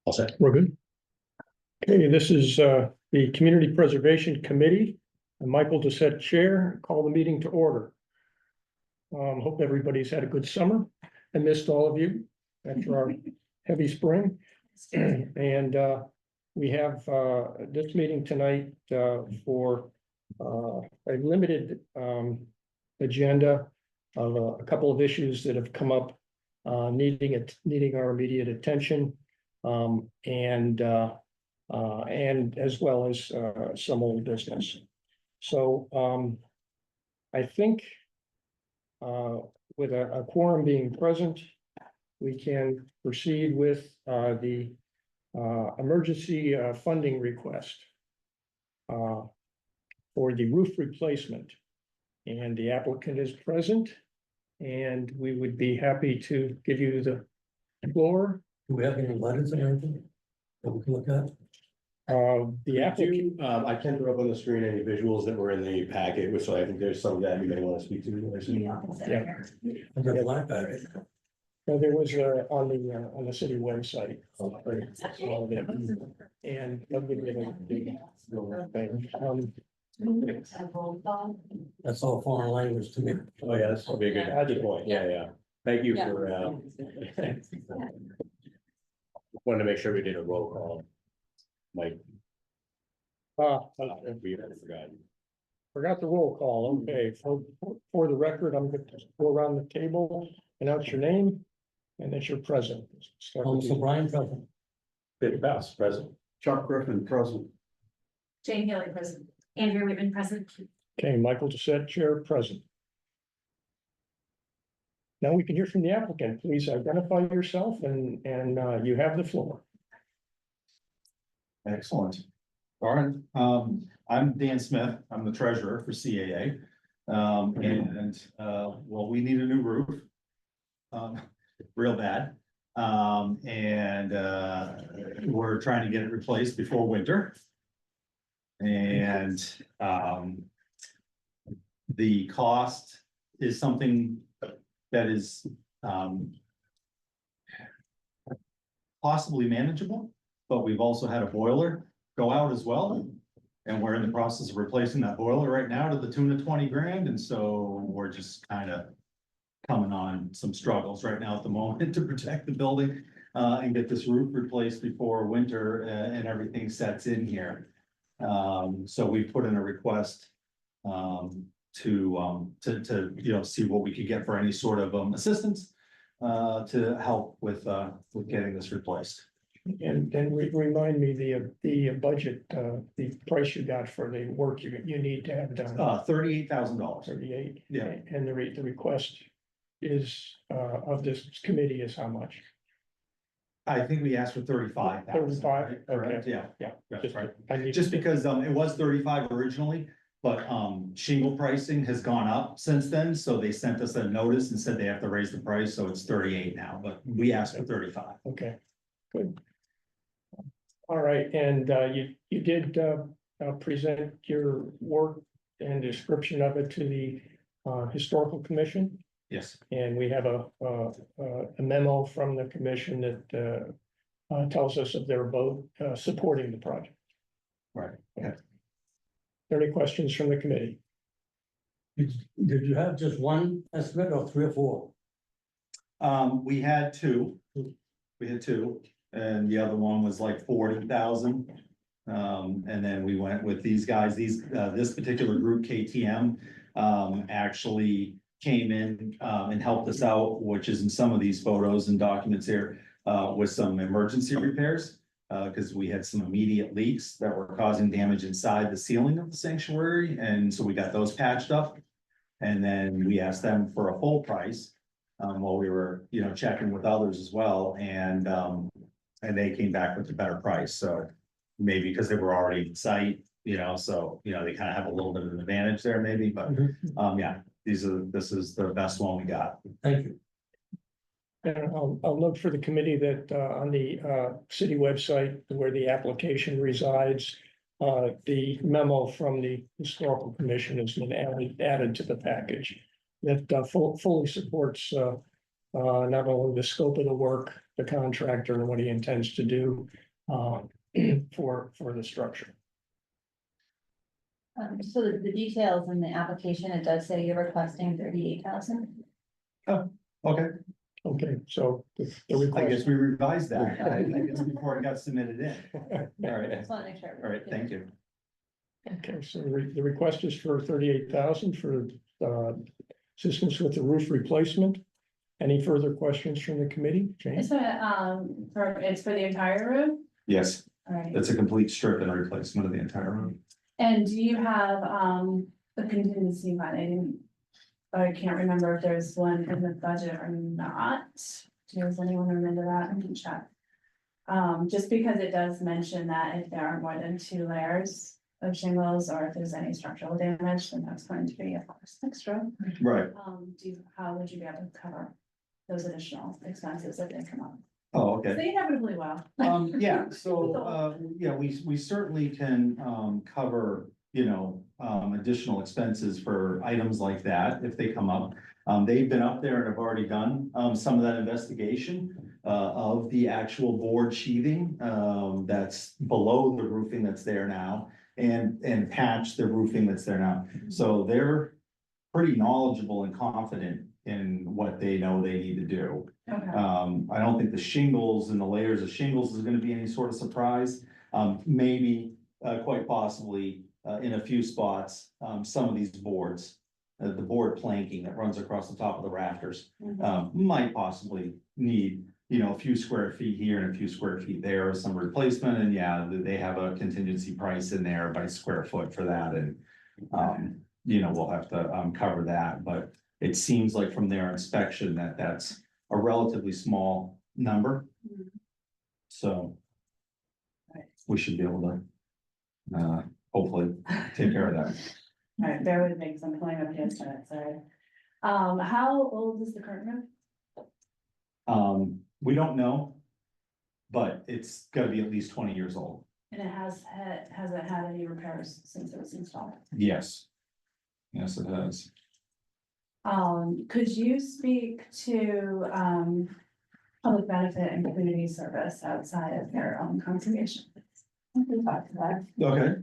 All set. We're good. Okay, this is the Community Preservation Committee. I'm Michael Doucette, Chair. Call the meeting to order. Hope everybody's had a good summer. I missed all of you after our heavy spring. And we have this meeting tonight for a limited agenda of a couple of issues that have come up needing our immediate attention. And as well as some old business. So I think with a quorum being present, we can proceed with the emergency funding request for the roof replacement. And the applicant is present, and we would be happy to give you the floor. Do we have any letters or anything that we can look at? The applicant, I can throw up on the screen any visuals that were in the packet, which I think there's some that you may want to speak to. yeah, I got a black bag. there was on the city website. And I'll give you the thing. That's all foreign language to me. Oh, yeah, that's probably a good point. Yeah. Thank you for, wanted to make sure we did a roll call. Mike, we Forgot the roll call. Okay, for the record, I'm going to go around the table, announce your name, and that you're present. Start with So you. Brian present. Peter Bass, present. Chuck Griffin, present. Jane Haley, present. Andrew Whitman, present. Okay, Michael Doucette, Chair, present. Now we can hear from the applicant. Please identify yourself and you have the floor. Excellent. All right, I'm Dan Smith. I'm the treasurer for CAA. Well, we need a new roof. Real bad. We're trying to get it replaced before winter. And the cost is something that is possibly manageable, but we've also had a boiler go out as well. And we're in the process of replacing that boiler right now to the tune of 20 grand. And so we're just kind of coming on some struggles right now at the moment to protect the building and get this roof replaced before winter and everything sets in here. So we put in a request to see what we could get for any sort of assistance to help with getting this replaced. And then remind me the budget, the price you got for the work you need to have done. $38,000. 38. Yeah. And the request is of this committee is how much? I think we asked for 35,000. 35, Correct, okay. yeah, Yeah. that's Just- right. I need Just to- because it was 35 originally, but shingle pricing has gone up since then, so they sent us a notice and said they have to raise the price, so it's 38 now, but we asked for 35. Okay, good. All right, and you did present your work and description of it to the historical commission, Yes, and we have a memo from the commission that tells us of their vote supporting the project. right. Are there any questions from the committee? Did you have just one estimate or three or four? We had two. And the other one was like 40,000. And then we went with these guys, this particular group, KTM, actually came in and helped us out, which is in some of these photos and documents here, with some emergency repairs. Because we had some immediate leaks that were causing damage inside the ceiling of the sanctuary, and so we got those patched up. And then we asked them for a full price, while we were, checking with others as well, and they came back with a better price, so. Maybe because they were already in site, so, they kind of have a little bit of an advantage there maybe, but, yeah, this is the best one we got. Thank you. And I'll note for the committee that on the city website where the application resides, the memo from the historical commission has been added to the package. That fully supports not only the scope of the work, the contractor and what he intends to do for the structure. So the details in the application, it does say you're requesting 38,000. Okay, Okay, so the I request. guess we revised that, I guess before it got submitted in. All right, Just want to make sure. all right, thank you. Okay, so the request is for 38,000 for assistance with the roof replacement. Any further questions from the committee? Jane? It's it's for the entire room, Yes, all right. it's a complete strip and replacement of the entire room. And do you have, a contingency fund? I can't remember if there's one in the budget or not. Does anyone remember that? I can check. Just because it does mention that if there are more than 2 layers of shingles, or if there's any structural damage, then that's going to be a cost extra. Right. How would you be able to cover those additional expenses if they come up? Oh, okay. They inevitably will. Yeah, so, yeah, we certainly can, cover, additional expenses for items like that if they come up. They've been up there and have already done, some of that investigation, of the actual board sheathing, that's below the roofing that's there now and patch the roofing that's there now. So they're pretty knowledgeable and confident in what they know they need to do. Okay. I don't think the shingles and the layers of shingles is gonna be any sort of surprise. Maybe, quite possibly, in a few spots, some of these boards, the board planking that runs across the top of the rafters, might possibly need, a few square feet here and a few square feet there, some replacement, and yeah, they have a contingency price in there by square foot for that, and we'll have to, cover that, but it seems like from their inspection that that's a relatively small number. So we should be able to, hopefully take care of that. All right, bear with me, because I'm pulling up his minutes, sorry. How old is the current roof? We don't know, but it's gotta be at least 20 years old. And has it had any repairs since it was installed? Yes. Yes, it has. Could you speak to, public benefit and community service outside of their own congregation? We can talk to that, Okay,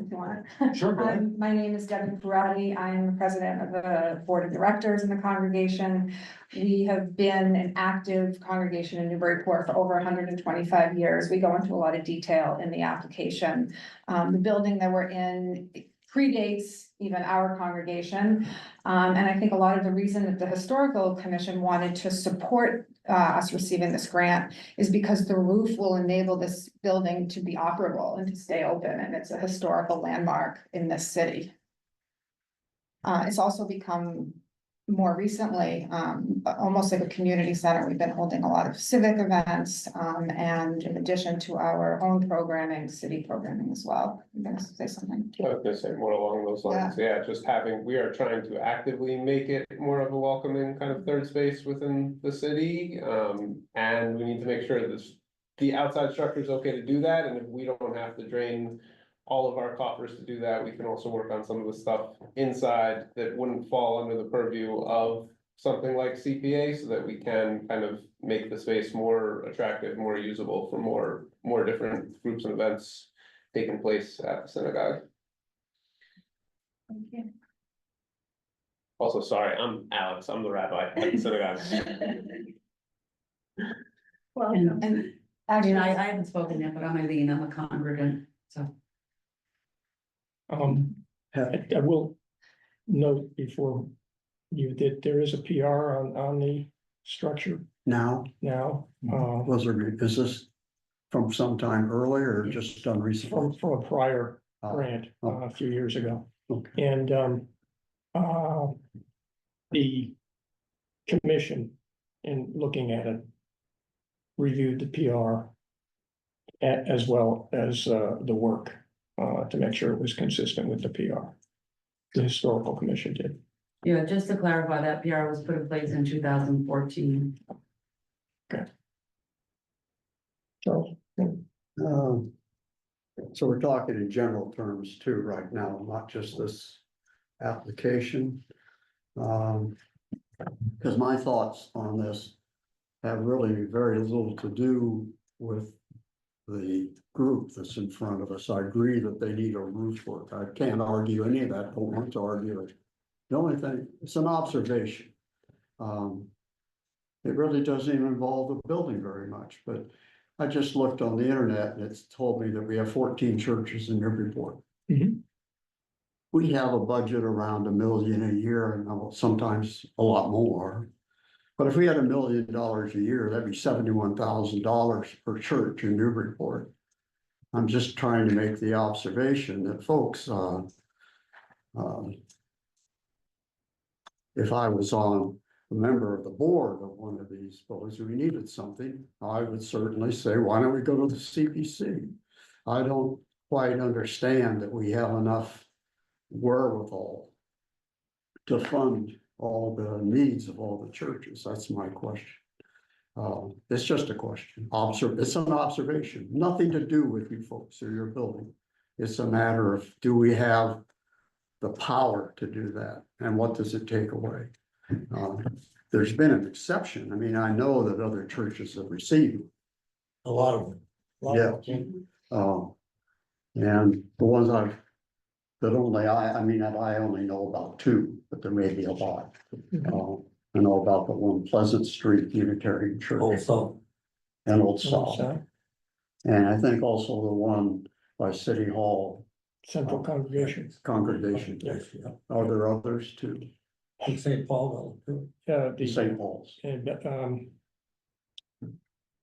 if you want. sure, go ahead. My name is Debbie Ferrati. I'm the president of the board of directors in the congregation. We have been an active congregation in Newburyport for over 125 years. We go into a lot of detail in the application. The building that we're in predates even our congregation. And I think a lot of the reason that the historical commission wanted to support us receiving this grant is because the roof will enable this building to be operable and to stay open, and it's a historical landmark in this city. It's also become more recently, almost like a community center. We've been holding a lot of civic events, and in addition to our own programming, city programming as well. I'm gonna say something. I was gonna say more along those lines, yeah, just we are trying to actively make it more of a welcoming kind of third space within the city. And we need to make sure that the outside structure is okay to do that, and if we don't have to drain all of our coffers to do that, we can also work on some of the stuff inside that wouldn't fall under the purview of something like CPA, so that we can kind of make the space more attractive, more usable for more different groups and events taking place at the synagogue. Thank you. Also, sorry, I'm Alex, I'm the rabbi at the synagogue. Well, And I actually, mean, I haven't spoken yet, but I'm Eileen, I'm a congregant, so. I will note before you that there is a PR on the structure Now, now, is this from sometime earlier or just done recently? from a prior Uh, grant a few years ago. Okay. And the commission, in looking at it, reviewed the PR as well as the work to make sure it was consistent with the PR. The historical commission did. Yeah, just to clarify, that PR was put in place in 2014. Charles? So we're talking in general terms too right now, not just this application. Because my thoughts on this have really very little to do with the group that's in front of us. I agree that they need a roof work. I can't argue any of that, don't want to argue it. The only thing, it's an observation. It really doesn't even involve the building very much, but I just looked on the internet and it's told me that we have 14 churches in Newburyport. Mhm. We have a budget around $1 million a year and sometimes a lot more. But if we had $1 million a year, that'd be $71,000 per church in Newburyport. I'm just trying to make the observation that folks, if I was a member of the board of one of these buildings, we needed something, I would certainly say, why don't we go to the CPC? I don't quite understand that we have enough wherewithal to fund all the needs of all the churches. That's my question. It's just a question. It's an observation, nothing to do with you folks or your building. It's a matter of, do we have the power to do that? And what does it take away? There's been an exception. I mean, I know that other churches have received. A lot of them. And the ones that I only know about two, but there may be a lot. I know about the one Pleasant Street Unitarian Church Also, and Old South. South, And I think also the one by City Hall Central Congregation. Congregation. Yes. Are there others too? in St. Paul, though, too. The, St. Paul's. and,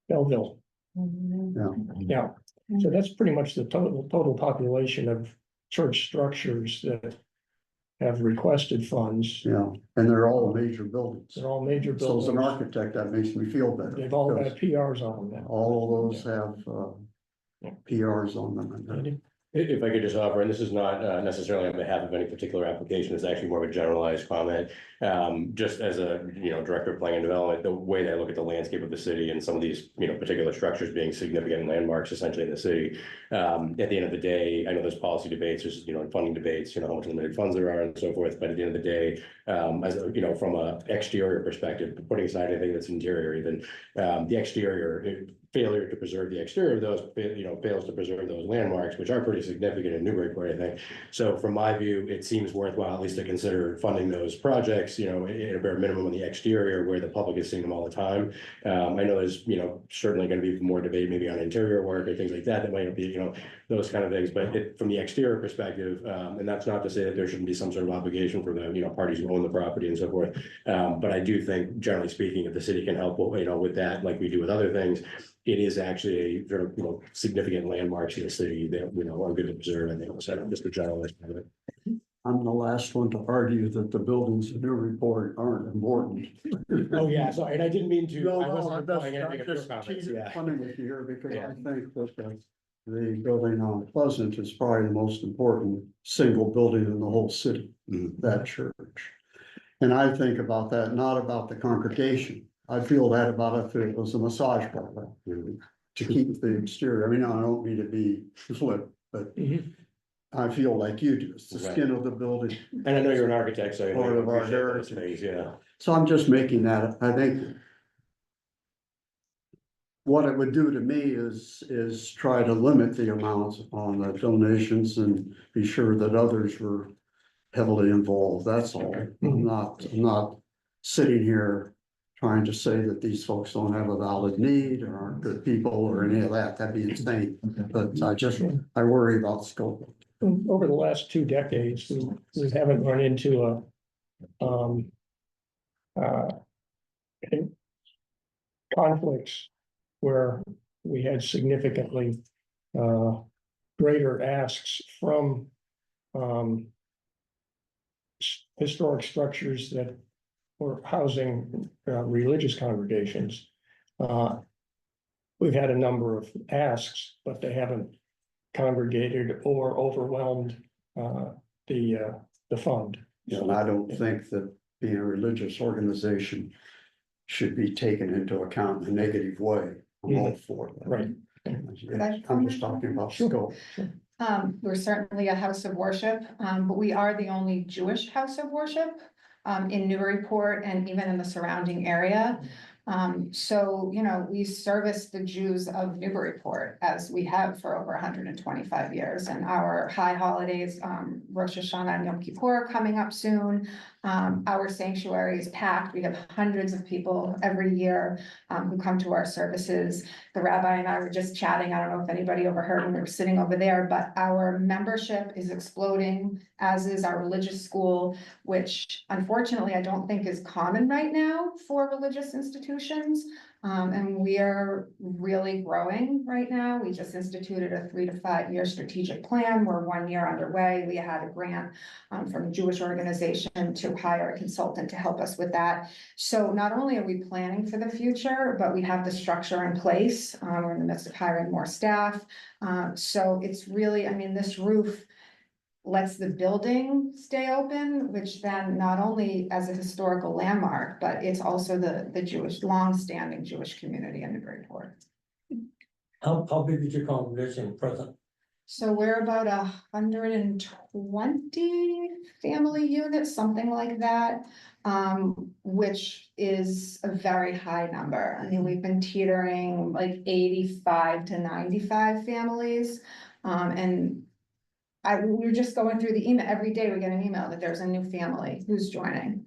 Belleville, Yeah. yeah. So that's pretty much the total population of church structures that have requested funds. Yeah, and they're all major buildings. They're all major So as an buildings. architect, that makes me feel better. They've all got because PRs on them now. all of those have Yeah. PRs on them. Andy? If I could just offer, and this is not necessarily on behalf of any particular application, it's actually more of a generalized comment. Just as a, director of planning and development, the way that I look at the landscape of the city and some of these, particular structures being significant landmarks essentially in the city. At the end of the day, I know there's policy debates, there's, funding debates, how much limited funds there are and so forth. But at the end of the day, from a exterior perspective, putting aside anything that's interior, even the exterior failure to preserve the exterior of those, fails to preserve those landmarks, which are pretty significant in Newburyport, I think. So from my view, it seems worthwhile at least to consider funding those projects, at a bare minimum on the exterior where the public is seeing them all the time. I know there's, certainly going to be more debate maybe on interior work or things like that, that might not be, those kind of things, but from the exterior perspective, and that's not to say that there shouldn't be some sort of obligation for the, parties who own the property and so forth. But I do think, generally speaking, if the city can help, with that, like we do with other things, it is actually a sort of, significant landmarks in the city that, are good to preserve, and they also just a generalized of it. I'm the last one to argue that the buildings in your report aren't important. Oh, yeah, sorry, and I didn't mean to, No, I wasn't no, implying that's, anything I'm of your just comments, yeah. funny with you here because Yeah. I think that the building on Pleasant is probably the most important single building in the whole city, that church. And I think about that, not about the congregation. I feel that about if it was a massage parlor, to keep the exterior. I mean, I don't mean to be flip, but Mhm. I feel like you do. It's the Right. skin of the building. And I know you're an architect, so I know Part you of our appreciate those heritage. things, yeah. So I'm just making that, I think. What it would do to me is try to limit the amounts on the donations and be sure that others were heavily involved, that's all. I'm not sitting here trying to say that these folks don't have a valid need or aren't good people or any of that, that'd be insane. But I worry about scope. Over the last 2 decades, we haven't run into conflicts where we had significantly greater asks from historic structures that were housing religious congregations. We've had a number of asks, but they haven't congregated or overwhelmed the fund. And I don't think that being a religious organization should be taken into account in a negative way. I'm all for that. Right. Yeah, I'm just talking about scope. We're certainly a house of worship, but we are the only Jewish house of worship in Newburyport and even in the surrounding area. So, you know, we service the Jews of Newburyport as we have for over 125 years, and our high holidays, Rosh Hashanah and Yom Kippur are coming up soon. Our sanctuary is packed. We have hundreds of people every year who come to our services. The rabbi and I were just chatting. I don't know if anybody overheard when we were sitting over there, but our membership is exploding, as is our religious school, which unfortunately I don't think is common right now for religious institutions. And we are really growing right now. We just instituted a 3 to 5 year strategic plan. We're 1 year underway. We had a grant from a Jewish organization to hire a consultant to help us with that. So not only are we planning for the future, but we have the structure in place. We're in the midst of hiring more staff. So it's really, I mean, this roof lets the building stay open, which then not only as a historical landmark, but it's also the Jewish, long-standing Jewish community in Newburyport. How big is your congregation present? So we're about 120 family units, something like that, which is a very high number. I mean, we've been teetering like 85 to 95 families, and we were just going through the email, every day we get an email that there's a new family who's joining.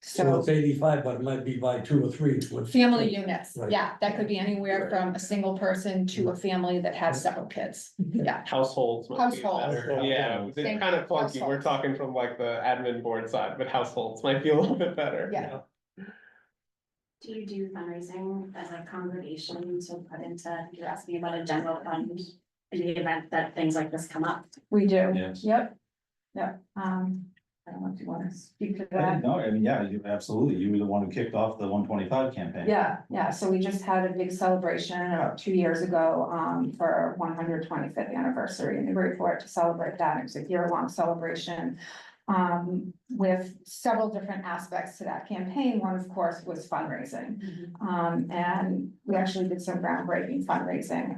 So it's 85, but it might be by 2 or 3. Family units, Right. yeah, that could be anywhere from a single person to a family that has several kids, yeah. Households. might be Households. better. Yeah, it's Think kind of clunky, we're households. talking from like the admin board side, but households might be a little bit better. Yeah. Do you do fundraising as a congregation to put into, you're asking about a general fund in the event that things like this come up? We do, Yes. yep, yep, I don't know if you wanna speak to that. No, I mean, yeah, you absolutely. You were the one who kicked off the 125 campaign. Yeah, so we just had a big celebration about 2 years ago, for our 125th anniversary in Newburyport to celebrate that. It was a year-long celebration. With several different aspects to that campaign. One, of course, was fundraising. And we actually did some groundbreaking fundraising,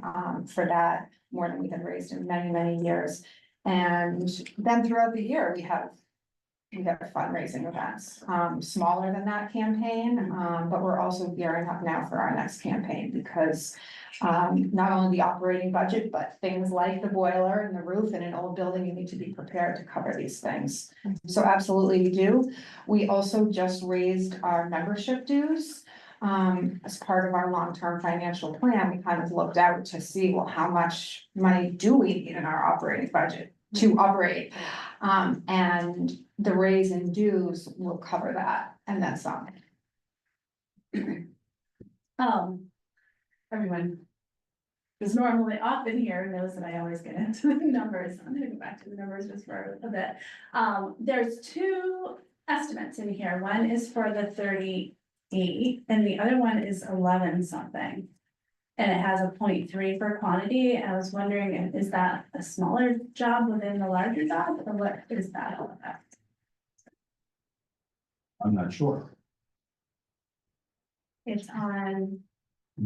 for that, more than we had raised in many, many years. And then throughout the year, we have fundraising events, smaller than that campaign, but we're also gearing up now for our next campaign because not only the operating budget, but things like the boiler and the roof in an old building, you need to be prepared to cover these things. So absolutely we do. We also just raised our membership dues. As part of our long-term financial plan, we kind of looked out to see, well, how much money do we need in our operating budget to operate? And the raise in dues will cover that, and then some. Everyone who's normally often here knows that I always get into the numbers. I'm gonna go back to the numbers just for a bit. There's 2 estimates in here. One is for the 38 and the other one is 11 something. And it has a 0.3 for quantity. I was wondering, is that a smaller job within the larger job, or what is that all about? I'm not sure. It's on, Is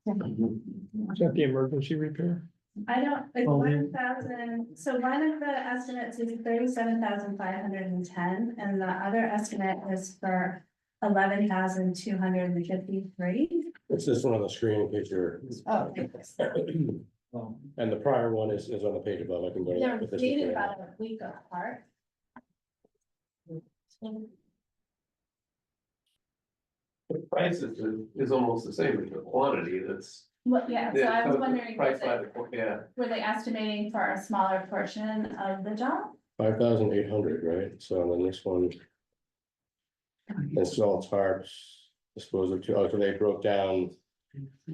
that the emergency repair? I don't, it's Oh, 1,000, so one of the estimates is 37,510, and the other estimate is for 11,253. It's this one on the screen in case you're, Oh, and the prior one is on the page above. I can go to that. they're but this is dated for- about a week apart. The price is almost the same as the quantity, that's. Well, yeah, so I was the wondering, Price by the, yeah. were they estimating for a smaller portion of the job? 5,800, right? So then this one. Install tarps, dispose of so they broke down. I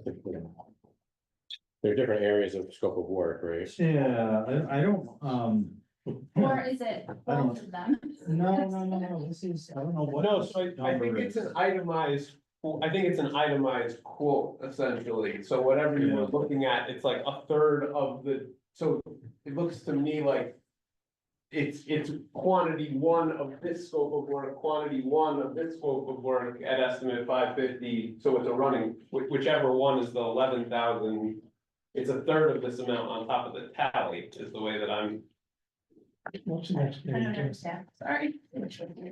think, there are different areas of scope of work, right? Yeah, I don't, Or is it both of them? no, this is, I don't know what. No, so I number think it's is. an itemized, I think it's an itemized quote essentially, so whatever you were looking at, it's like a third of the, so it looks to me like. It's quantity 1 of this scope of work, quantity 1 of this scope of work at estimate 550, so it's a running, whichever one is the 11,000. It's a third of this amount on top of the tally, is the way that I'm. What's the next? I don't understand, sorry.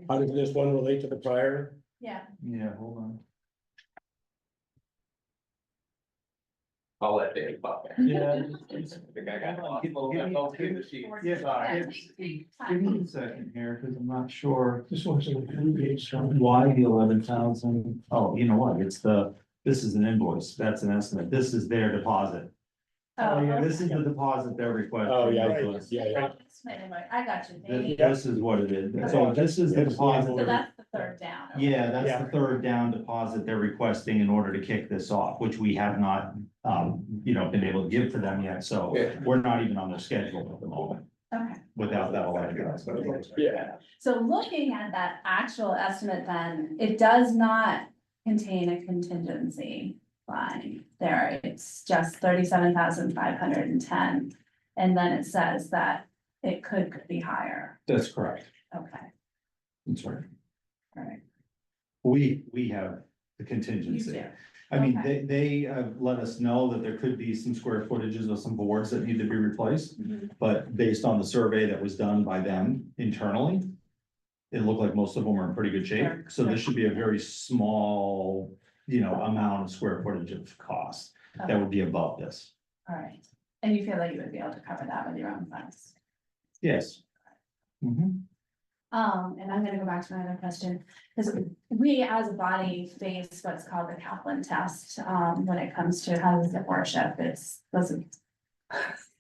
How does this one relate to the prior? Yeah, Yeah, hold on. I'll let Dave talk. Yeah. I think I got lost. Give me- I'll give the sheet. Yeah, Sorry. Give me a second here, because I'm not sure This one's an abbreviation. why the 11,000. Oh, you know what, this is an invoice, that's an estimate, this is their deposit. oh, Yeah, okay. this is the deposit they're requesting. Oh, yeah, Right. yeah. I got you, thank you. This is what it is, so this is the deposit. So they're- that's the third down. okay. Yeah, that's the third down deposit they're requesting in order to kick this off, which we have not, been able to give to them yet, so Yeah. we're not even on their schedule at the moment Okay, without that election. Yeah. so looking at that actual estimate then, it does not contain a contingency line there. It's just 37,510. And then it says that it could be higher. That's correct, Okay, that's right. all right. We have the You contingency. do. I mean, Okay. they let us know that there could be some square footages of some boards that need to be replaced. But based on the survey that was done by them internally, it looked like most of them are in pretty good shape. Sure. So this should be a very small, amount of square footage of cost that would be above this. All right, and you feel like you would be able to cover that with your own funds? Yes. Mhm. And I'm gonna go back to my other question, because we as a body face what's called the Kaplan test, when it comes to how does it worship, doesn't.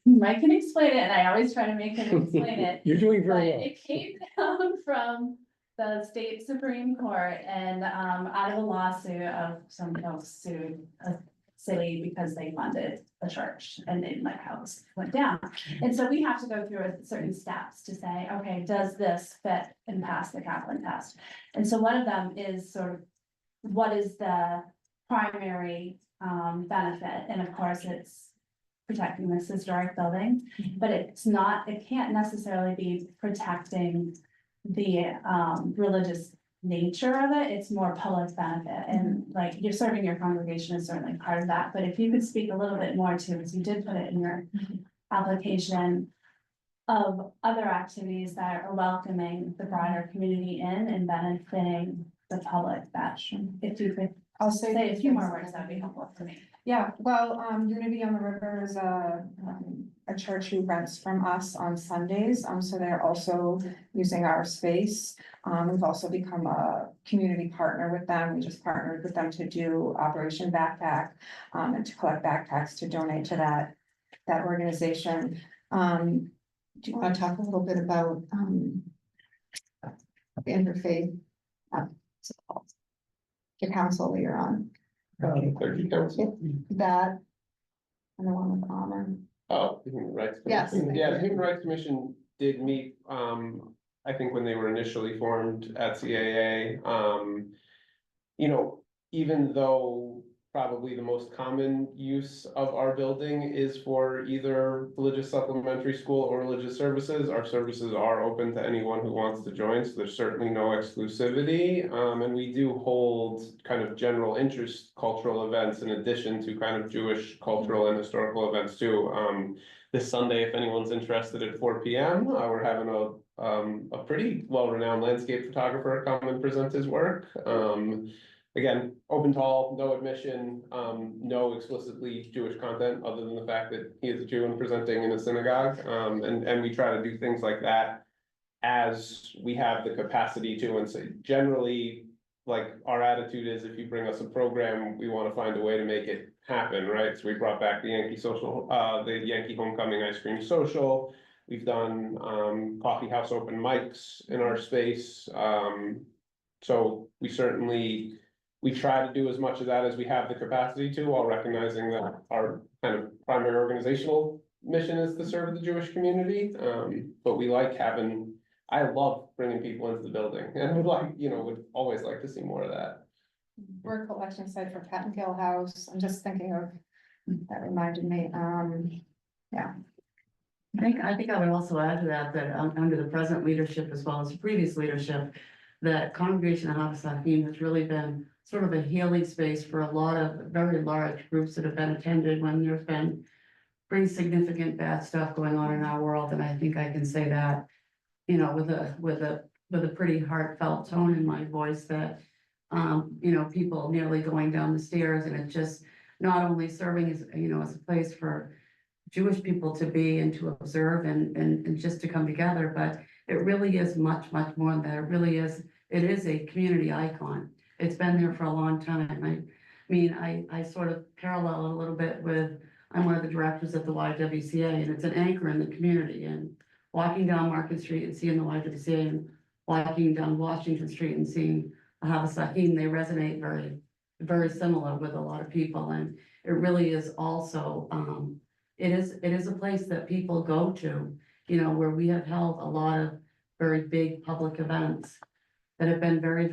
Mike can explain it, and I always try to make him explain it, You're doing but very well. it came down from the state Supreme Court and, out of a lawsuit of some folks sued a city because they funded the church and they didn't like how this went down. And so we have to go through certain steps to say, okay, does this fit and pass the Kaplan test? And so one of them is sort of, what is the primary benefit? And of course, it's protecting this historic building, but it can't necessarily be protecting the religious nature of it. It's more public benefit, and like you're serving your congregation is certainly part of that. But if you could speak a little bit more to, because you did put it in your application, of other activities that are welcoming the broader community in and benefiting the public, that if you could I'll say a few more words, that'd be helpful for me. Yeah, well, Unity on the River is a church who rents from us on Sundays, so they're also using our space. We've also become a community partner with them. We just partnered with them to do Operation Backpack, and to collect backpacks to donate to that organization. Do you want to talk a little bit about, the interfaith, what's it called? The council that you're on? Clergy council. That. And the one with Auburn. Oh, the Human Rights Yes. Commission. Yeah, the Human Rights Commission did meet, I think when they were initially formed at CAA. Even though probably the most common use of our building is for either religious supplementary school or religious services, our services are open to anyone who wants to join, so there's certainly no exclusivity. And we do hold kind of general interest cultural events in addition to kind of Jewish cultural and historical events too. This Sunday, if anyone's interested at 4 p.m., we're having a pretty well-renowned landscape photographer come and present his work. Again, open to all, no admission, no explicitly Jewish content, other than the fact that he is a Jew and presenting in a synagogue. And we try to do things like that as we have the capacity to, and so generally, like, our attitude is if you bring us a program, we want to find a way to make it happen, right? So we brought back the Yankee Homecoming Ice Cream Social. We've done coffee house open mics in our space. So we try to do as much of that as we have the capacity to, while recognizing that our kind of primary organizational mission is to serve the Jewish community. But we like I love bringing people into the building, and would always like to see more of that. We're a collection site for Pettingill House. I'm just thinking of, that reminded me, yeah. I think I would also add to that, under the present leadership as well as the previous leadership, that Congregation of Havasachim has really been sort of a healing space for a lot of very large groups that have been attended when there's been pretty significant bad stuff going on in our world, and I think I can say that you know, with a pretty heartfelt tone in my voice that, you know, people nearly going down the stairs, and it just not only serving as, you know, as a place for Jewish people to be and to observe and just to come together, but it really is much, much more than that. It really is, it is a community icon. It's been there for a long time. I mean, I sort of parallel it a little bit with, I'm one of the directors at the YWCA, and it's an anchor in the community, and walking down Market Street and seeing the YWCA and walking down Washington Street and seeing Havasahim, they resonate very, very similar with a lot of people, and it really is also, it is a place that people go to, you know, where we have held a lot of very big public events that have been very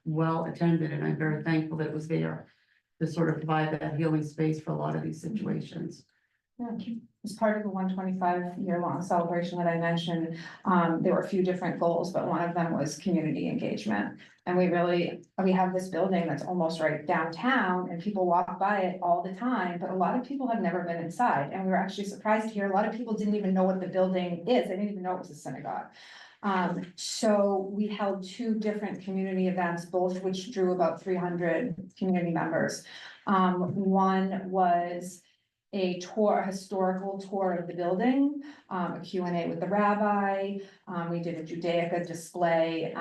well attended, and I'm very thankful that it was there to sort of provide that healing space for a lot of these situations. Yeah, as part of the 125-year-long celebration that I mentioned, there were a few different goals, but one of them was community engagement. And we have this building that's almost right downtown, and people walk by it all the time, but a lot of people have never been inside. And we were actually surprised to hear a lot of people didn't even know what the building is. They didn't even know it was a synagogue. So we held 2 different community events, both which drew about 300 community members. One was a historical tour of the building, a Q&A with the rabbi. We did a Judaica display.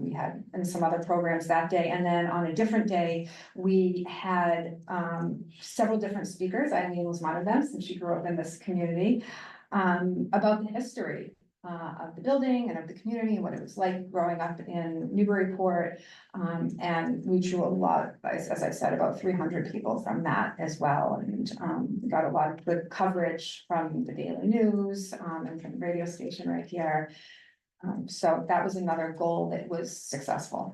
We had and some other programs that day. And then on a different day, we had several different speakers. Eileen was one of them, since she grew up in this community, about the history of the building and of the community and what it was like growing up in Newburyport. And we drew a lot, as I said, about 300 people from that as well. And we got a lot of good coverage from the Daily News and from the radio station right here. So that was another goal that was successful.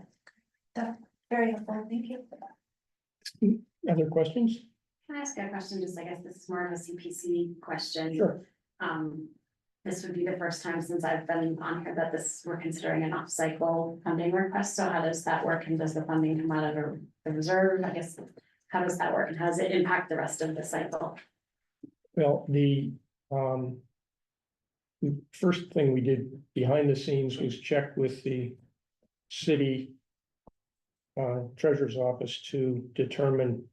Very helpful, thank you. Other questions? Can I ask a question? Just, I guess this is more of a CPC question. Sure. This would be the first time since I've been on here that we're considering an off-cycle funding request. So how does that work? And does the funding come out of the reserve? I guess, how does that work? And how does it impact the rest of the cycle? Well, the first thing we did behind the scenes was check with the city treasurer's office to determine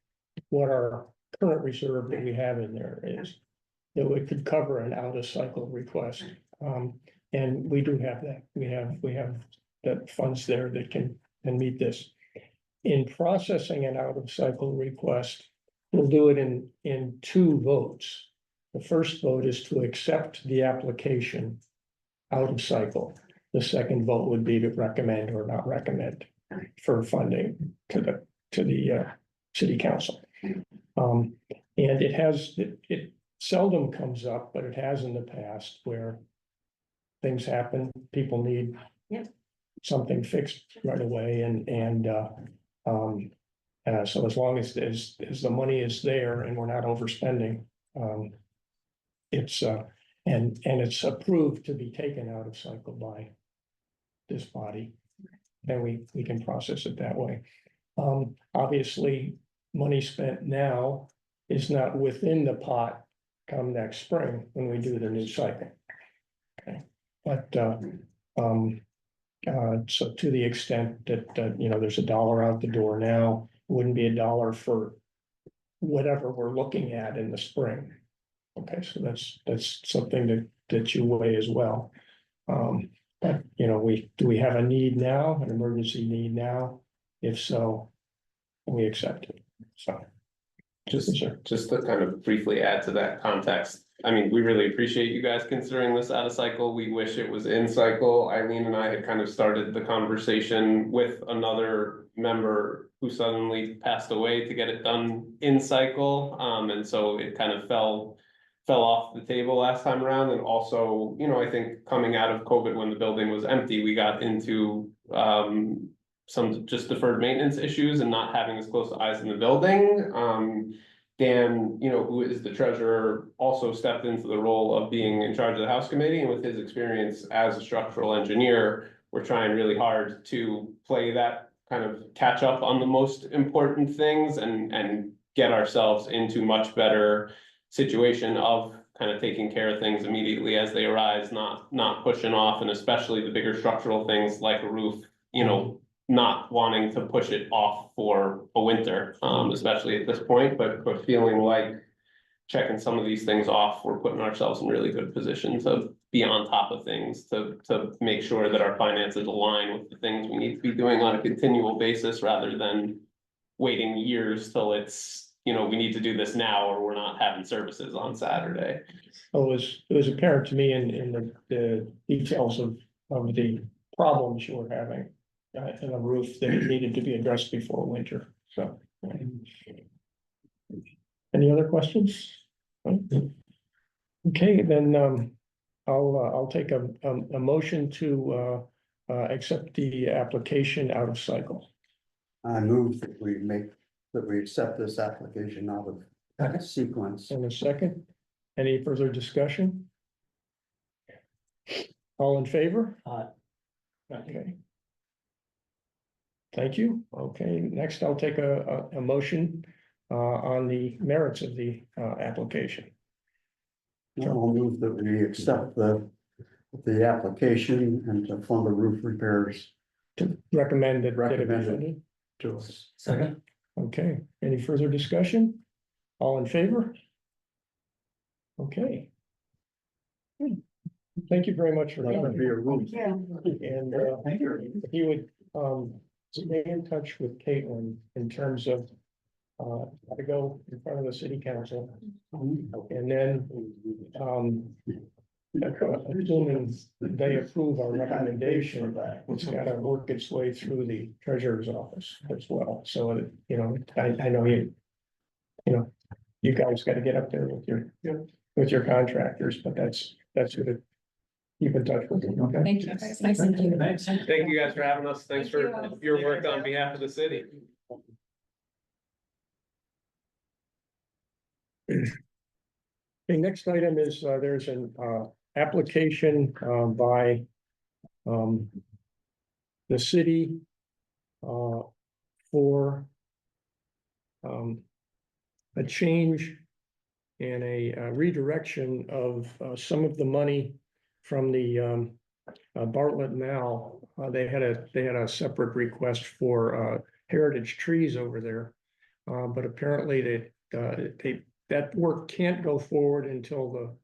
what our current reserve that we have in there is. That we could cover an out of cycle request. And we do have that. We have the funds there that can meet this. In processing an out of cycle request, we'll do it in 2 votes. The first vote is to accept the application out of cycle. The second vote would be to recommend or not recommend for funding to the city council. And it seldom comes up, but it has in the past where things happen, people need something fixed right away, and so as long as the money is there and we're not overspending, it's and it's approved to be taken out of cycle by this body, then we can process it that way. Obviously, money spent now is not within the pot come next spring when we do the new cycle. Okay, but so to the extent that you know there's $1 out the door now, it wouldn't be $1 for whatever we're looking at in the spring. Okay, so that's something that you weigh as well. But you know, do we have a need now, an emergency need now? If so, we accept it. So. Just to kind of briefly add to that context, I mean, we really appreciate you guys considering this out of cycle. We wish it was in cycle. Eileen and I had kind of started the conversation with another member who suddenly passed away to get it done in cycle. And so it kind of fell off the table last time around. And also, you know, I think coming out of COVID when the building was empty, we got into some just deferred maintenance issues and not having as close eyes in the building. Dan, you know, who is the treasurer, also stepped into the role of being in charge of the house committee, and with his experience as a structural engineer, we're trying really hard to play that kind of catch up on the most important things and get ourselves into much better situation of kind of taking care of things immediately as they arise, not pushing off, and especially the bigger structural things like a roof, you know, not wanting to push it off for a winter, especially at this point, but feeling like checking some of these things off, we're putting ourselves in really good position to be on top of things, to make sure that our finances align with the things we need to be doing on a continual basis, rather than waiting years till it's, you know, we need to do this now or we're not having services on Saturday. So it was apparent to me in the details of the problems you were having in the roof that it needed to be addressed before winter, so. Any other questions? Okay, then, I'll take a motion to, accept the application out of cycle. I move that we accept this application out of sequence. In a second, any further discussion? All in favor? Okay. Thank you. Okay, next I'll take a motion on the merits of the application. I'll move that we accept the application and to fund the roof repairs To recommend that. that it be Recommend it. funded. to us. Second, Okay, any further discussion? All in favor? Okay. Good. Thank you very much for That would that. be a roof. And if you would stay in touch with Caitlin in terms of how to go in front of the city council. And then assuming they approve our recommendation, it's gotta work its way through the treasurer's office as well. So that, you know, I know you guys gotta get up there with your contractors, but that's who to keep in touch with. Okay. Thank you. It's nice to meet you. Thank you guys for having us. Thanks for your work on behalf of the city. The next item is, there's an application by the city for a change and a redirection of some of the money from the Bartlett Mall. They had a separate request for heritage trees over there. But apparently that work can't go forward until the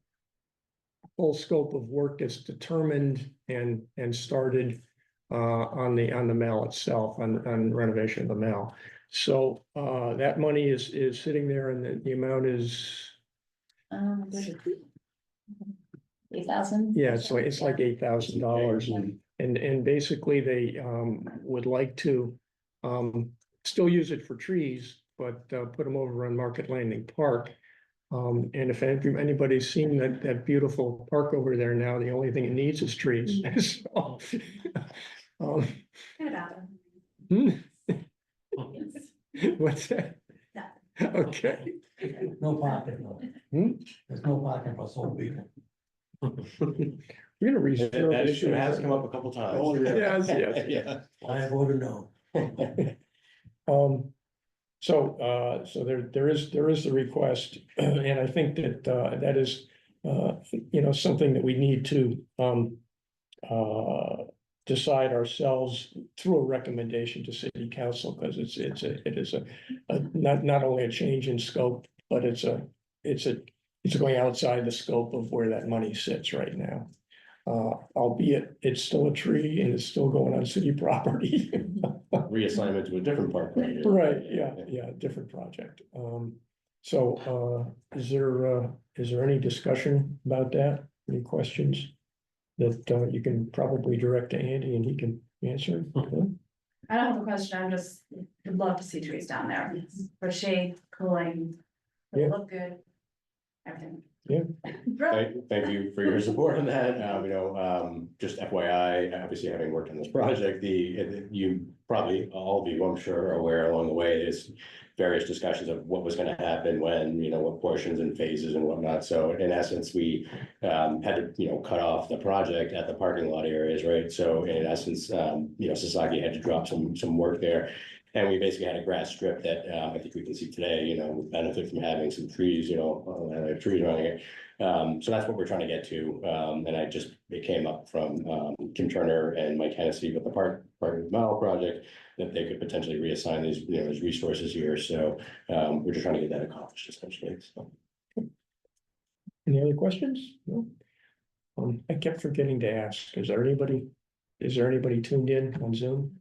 full scope of work is determined and started on the mall itself, on renovation of the mall. So that money is sitting there, and the amount is, 8,000? yeah, it's like $8,000. And basically they would like to still use it for trees, but put them over on Market Landing Park. And if anybody's seen that beautiful park over there now, the only thing it needs is trees. So, And a bathroom. What's that? Okay. no parking, though. There's no parking for so people. We're gonna reserve. That issue has come up a couple times. Oh, yeah. Yes. Yeah. I voted no. So there is the request, and I think that that is, something that we need to decide ourselves through a recommendation to city council, because it is a not only a change in scope, but it's going outside the scope of where that money sits right now. Albeit it's still a tree and it's still going on city property. Reassignment to a different park. Right, yeah, different project. So is there any discussion about that? Any questions that you can probably direct to Andy and he can answer? I don't have a question, I'm just, would love to see trees down there for shade, cooling, Yeah. it'll look good. Everything. Yeah. Thank you for your support on that. Just FYI, obviously having worked on this project, you probably, all of you, I'm sure, are aware along the way, there's various discussions of what was gonna happen when, what portions and phases and whatnot. So in essence, we had to, cut off the project at the parking lot areas, right? So in essence, Sasaki had to drop some work there. And we basically had a grass strip that I think we can see today, would benefit from having some trees, trees around it. So that's what we're trying to get to. And it came up from, Kim Turner and Mike Hennessy with the Park Mile project, that they could potentially reassign these resources here. So, we're just trying to get that accomplished essentially, so. Any other questions? No? I kept forgetting to ask, is there anybody tuned in on Zoom?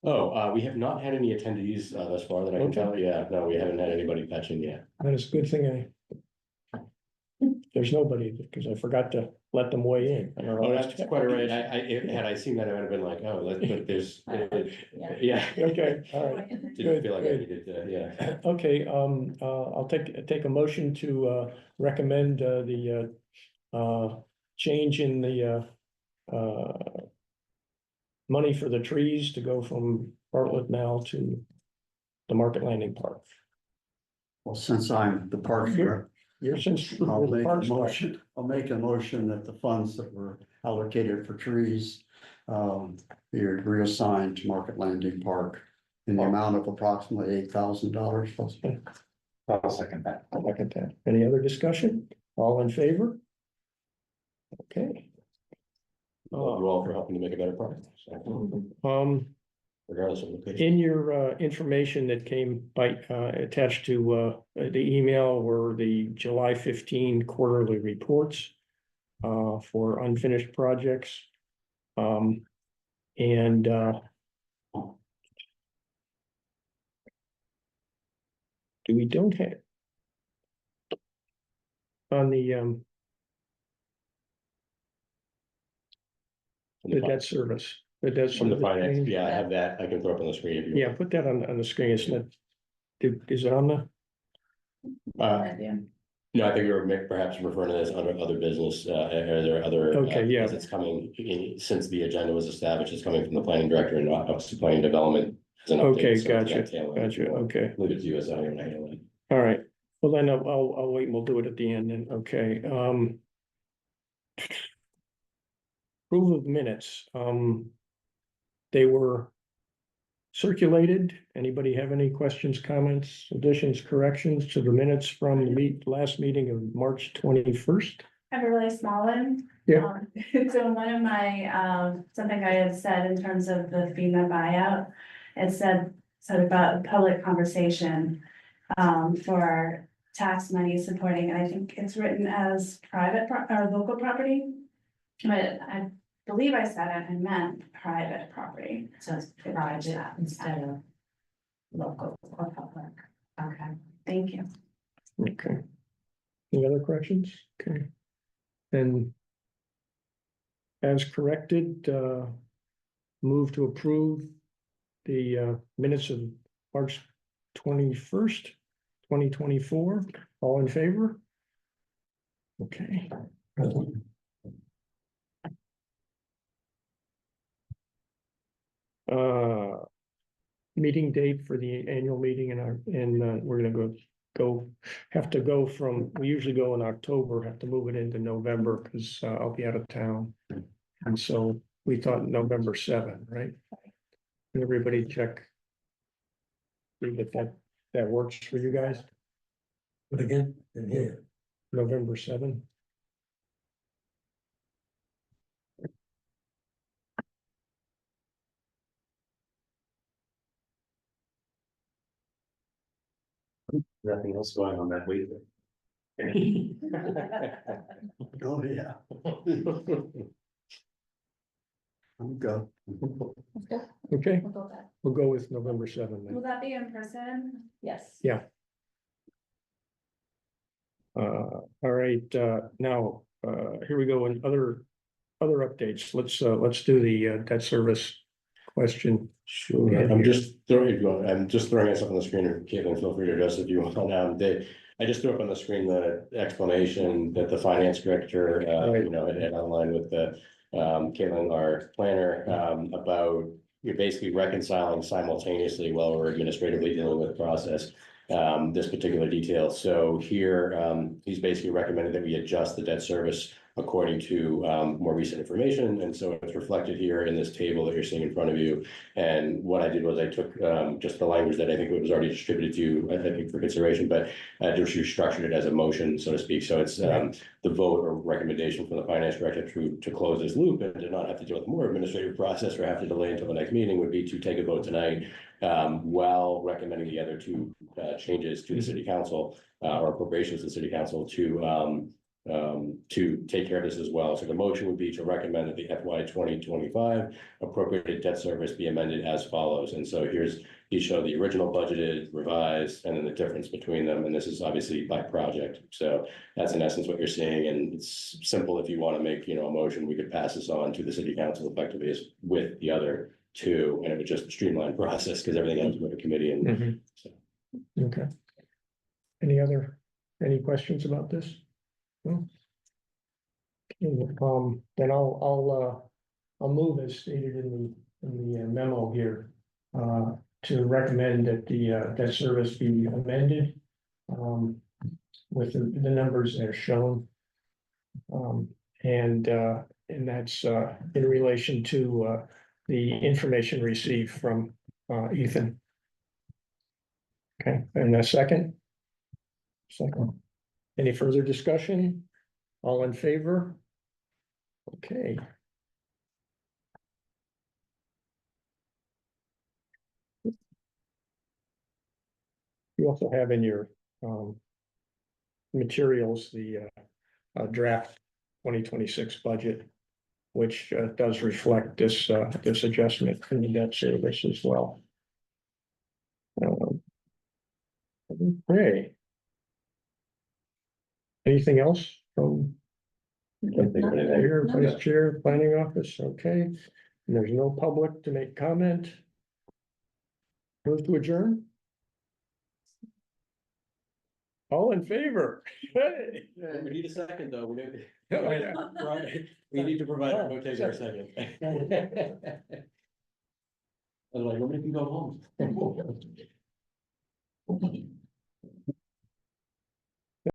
Oh, we have not had any attendees, thus far that I can Okay. tell. Yeah, no, we haven't had anybody patch in yet. That is a good thing there's nobody, because I forgot to let them weigh in. I don't know. Oh, that's quite all right. Had I seen that, I would have been like, oh, but there's, yeah. Okay, all right. Didn't feel like I Good. needed to, yeah. Okay, I'll take a motion to recommend the change in the money for the trees to go from Bartlett now to the Market Landing Park. Well, since I'm the park director, You're since. I'll make a motion that the funds that were allocated for trees be reassigned to Market Landing Park in the amount of approximately $8,000. I'll second that. I'll look at that. Any other discussion? All in favor? Okay. You all for helping to make a better product. So, regardless of location. In your information that came by attached to the email were the July 15 quarterly reports for unfinished projects. And we don't have on the debt service, the debt From the service finance, change. yeah, I have that. I can throw up on the screen if you. Yeah, put that on the screen. It's not, is it on the? No, I think we were perhaps referring to this under other business, are there other? Okay, yeah. Because it's coming, since the agenda was established, it's coming from the planning director and Office of Planning Development. As an update, Okay, so gotcha, that tail end, gotcha, okay. Leave it to you as I handle it. All right, well then I'll wait and we'll do it at the end then, okay, approval of minutes, they were circulated. Anybody have any questions, comments, additions, corrections to the minutes from the last meeting of March 21st? I have a really small one. Yeah. So one of my, something I had said in terms of the FEMA buyout, it said about public conversation for tax money supporting, and I think it's written as private or local property. But I believe I said it, I meant private property. So it's private instead of local or public. Okay. Thank you. Okay. Any other corrections? Okay. Then as corrected, move to approve the minutes of March 21st, 2024. All in favor? Okay. Meeting date for the annual meeting and we're gonna have to go from, we usually go in October, have to move it into November because I'll be out of town. And so we thought November 7, right? Can everybody check? See if that works for you guys? But again, in here, November 7. Nothing else going on that week. Oh, yeah. I'm go. Okay, We'll go back. we'll go with November 7 Will then. that be in person? Yes. Yeah. All right, now, here we go, and other updates. Let's do the debt service question. Sure, I'm just throwing this up on the screen, or Caitlin, feel free to address if you want. I just threw up on the screen the explanation that the finance director, had outlined with the Caitlin, our planner, about you're basically reconciling simultaneously while we're administratively dealing with the process. This particular detail. So here, he's basically recommended that we adjust the debt service according to more recent information. And so it's reflected here in this table that you're seeing in front of you. And what I did was I took just the language that I think was already distributed to you, I think for consideration, but just restructured it as a motion, so to speak. So it's the vote or recommendation from the finance director to close this loop and to not have to deal with more administrative process or have to delay until the next meeting would be to take a vote tonight while recommending the other two changes to the city council or appropriations to the city council to take care of this as well. So the motion would be to recommend that the FY 2025 appropriated debt service be amended as follows. And so you show the original budgeted, revised, and then the difference between them. And this is obviously by project. So that's in essence what you're seeing. And it's simple. If you want to make, a motion, we could pass this on to the city council effectively as with the other two, and it would just streamline the process because everything else with the committee. And so. Okay. Any questions about this? No? Okay, then I'll move as stated in the memo here, to recommend that the debt service be amended, with the numbers that are shown. And that's, in relation to, the information received from, Ethan. Okay, and a second? Second. Any further discussion? All in favor? Okay. You also have in your materials the draft 2026 budget, which does reflect this adjustment in the debt service as well. Okay. Anything else from Mayor, Vice Chair, Planning Office? Okay, and there's no public to make comment. Move to adjourn. All in favor? Hey. We need a second though. Right. We need to provide a rotation our second. Otherwise, nobody can go home.